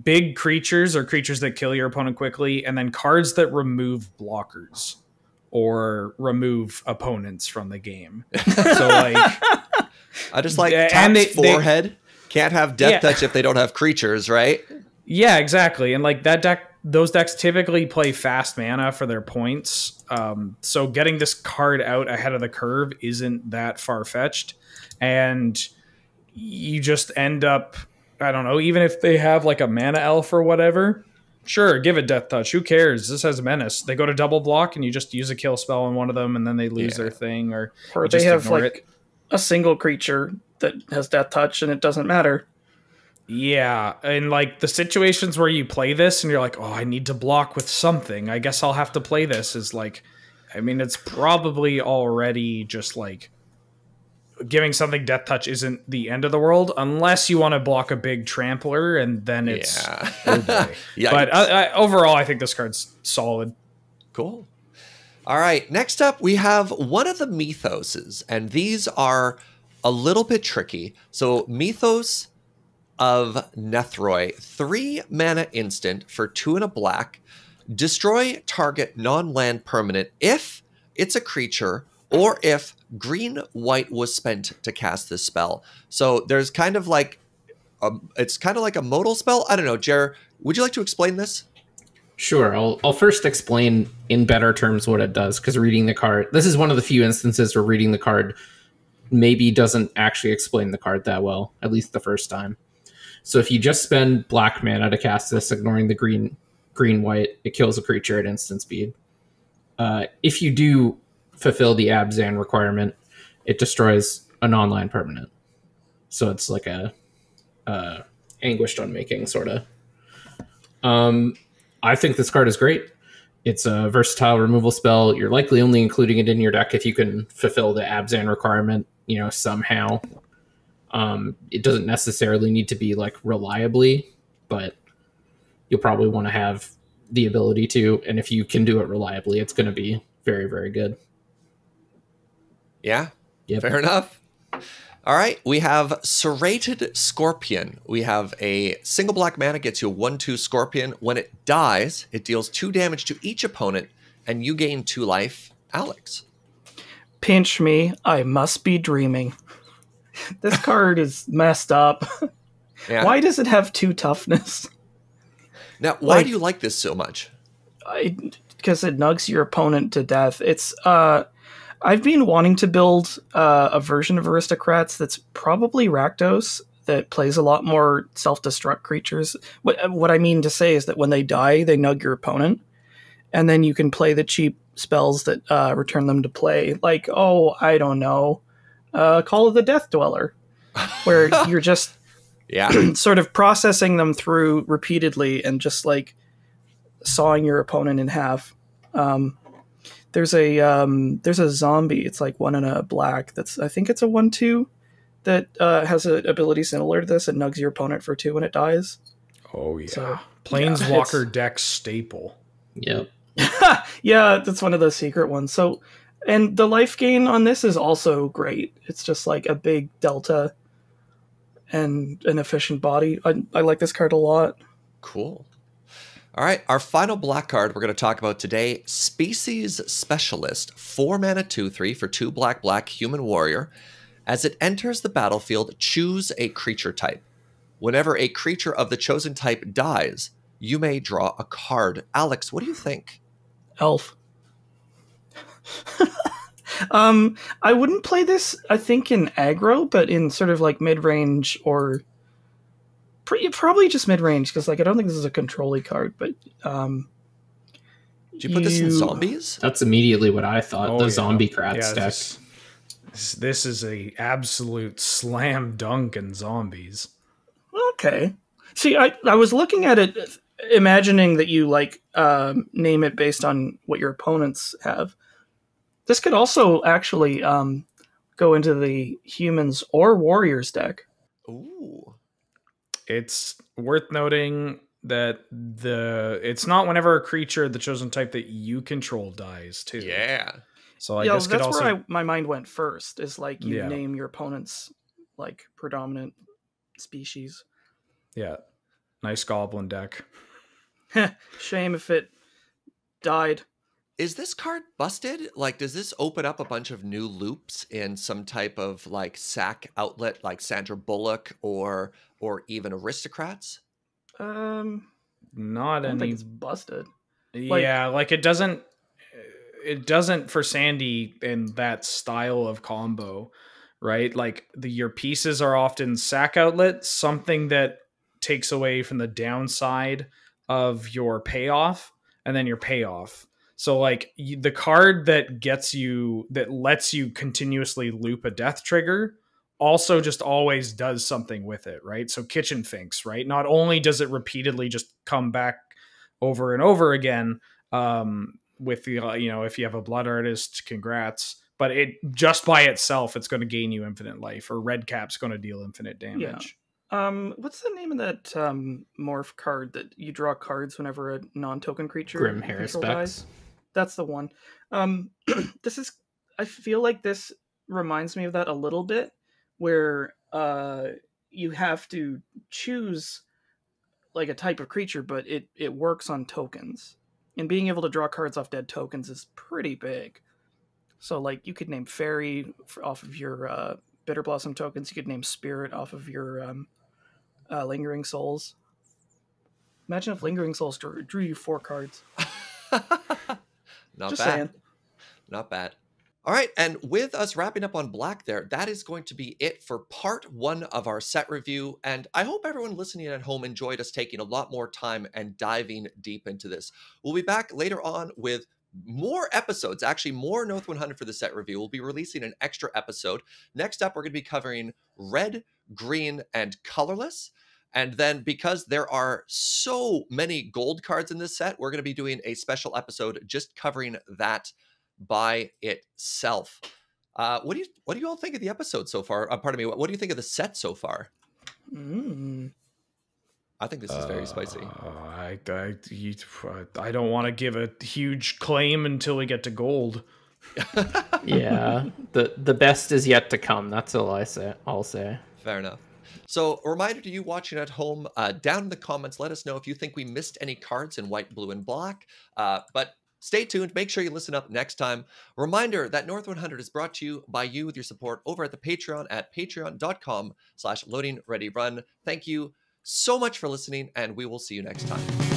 Big creatures or creatures that kill your opponent quickly, and then cards that remove blockers or remove opponents from the game. So like, I just like taps forehead. Can't have Death Touch if they don't have creatures, right? Yeah, exactly. And like those decks typically play fast mana for their points. So getting this card out ahead of the curve isn't that far-fetched. And you just end up, I don't know, even if they have like a mana elf or whatever, sure, give it Death Touch. Who cares? This has Menace. They go to double block and you just use a kill spell on one of them and then they lose their thing. Or they have like a single creature that has Death Touch and it doesn't matter. Yeah, and like the situations where you play this and you're like, oh, I need to block with something, I guess I'll have to play this, is like, I mean, it's probably already just like giving something Death Touch isn't the end of the world unless you want to block a big trampler, and then it's oh boy. But overall I think this card's solid. Cool. All right, next up we have one of the Methoses, and these are a little bit tricky. So Methos of Neth, 3 mana instant for 2 and a black. Destroy target non-land permanent if it's a creature or if green-white was spent to cast this spell. So there's kind of like, it's kind of like a modal spell. I don't know, Jer, would you like to explain this? Sure. I'll first explain in better terms what it does, because reading the card, this is one of the few instances where reading the card maybe doesn't actually explain the card that well, at least the first time. So if you just spend black mana to cast this, ignoring the green-white, it kills a creature at instant speed. If you do fulfill the Abzan requirement, it destroys a non-land permanent. So it's like a Anguished Unmaking, sort of. I think this card is great. It's a versatile removal spell. You're likely only including it in your deck if you can fulfill the Abzan requirement, somehow. It doesn't necessarily need to be like reliably, but you'll probably want to have the ability to. And if you can do it reliably, it's going to be very, very good. Yeah, yep. Fair enough. All right, we have Serrated Scorpion. We have a single black mana, gets you a 1/2 Scorpion. When it dies, it deals 2 damage to each opponent, and you gain 2 life. Alex. Pinch me, I must be dreaming. This card is messed up. Yeah. Why does it have 2 toughness? Now, why do you like this so much? Because it nugs your opponent to death. It's I've been wanting to build a version of Aristocrats that's probably Rakdos, that plays a lot more self-destruct creatures. What I mean to say is that when they die, they nug your opponent, and then you can play the cheap spells that return them to play. Like, I don't know, Call of the Death Dweller, where you're just sort of processing them through repeatedly and just like sawing your opponent in half. There's a zombie. It's like 1 and a black. I think it's a 1/2 that has an ability similar to this. It nugs your opponent for 2 when it dies. Oh yeah, so, Planeswalker deck staple. Yep. Yeah, that's one of the secret ones. So, and the life gain on this is also great. It's just like a big delta and an efficient body. I like this card a lot. Cool. All right, our final black card we're going to talk about today, Species Specialist, 4 mana 2/3 for 2 black human warrior. As it enters the battlefield, choose a creature type. Whenever a creature of the chosen type dies, you may draw a card. Alex, what do you think? Elf. I wouldn't play this, I think, in aggro, but in sort of like mid-range or probably just mid-range, because like I don't think this is a control-y card, but did you put this in zombies? That's immediately what I thought. The zombie crats deck. This is a absolute slam dunk in zombies. Okay. See, I was looking at it, imagining that you like name it based on what your opponents have. This could also actually go into the humans or warriors deck. Ooh. It's worth noting that it's not whenever a creature of the chosen type that you control dies too. Yeah. So I guess that's also where my mind went first. Is like you name your opponent's like predominant species. Yeah. Nice goblin deck. Shame if it died. Is this card busted? Like, does this open up a bunch of new loops in some type of like sack outlet, like Sandra Bullock or even Aristocrats? Not I don't think it's busted. Yeah, like it doesn't for Sandy in that style of combo, right? Like your pieces are often sack outlet, something that takes away from the downside of your payoff and then your payoff. So like the card that lets you continuously loop a death trigger also just always does something with it, right? So Kitchen Finks, right? Not only does it repeatedly just come back over and over again, with the if you have a Blood Artist, congrats. But it just by itself, it's going to gain you infinite life, or Red Cap's going to deal infinite damage. Yeah. What's the name of that morph card that you draw cards whenever a non-token creature Grim Harrispex. dies? That's the one. I feel like this reminds me of that a little bit, where you have to choose like a type of creature, but it works on tokens. And being able to draw cards off dead tokens is pretty big. So like you could name Fairy off of your Bitter Blossom tokens. You could name Spirit off of your Lingering Souls. Imagine if Lingering Souls drew you 4 cards. Not Just bad. saying. Not bad. All right, and with us wrapping up on black there, that is going to be it for part 1 of our set review. And I hope everyone listening at home enjoyed us taking a lot more time and diving deep into this. We'll be back later on with more episodes, actually more North 100 for the set review. We'll be releasing an extra episode. Next up, we're going to be covering red, green, and colorless. And then because there are so many gold cards in this set, we're going to be doing a special episode just covering that by itself. What do you all think of the episode so far? Pardon me. What do you think of the set so far? I think this is very spicy. I don't want to give a huge claim until we get to gold. Yeah, the best is yet to come. That's all I'll say. Fair enough. So a reminder to you watching at home, down in the comments, let us know if you think we missed any cards in white, blue, and black. But stay tuned. Make sure you listen up next time. Reminder that North 100 is brought to you by you with your support over at the Patreon at patreon.com/loadingreadyrun. Thank you so much for listening, and we will see you next time.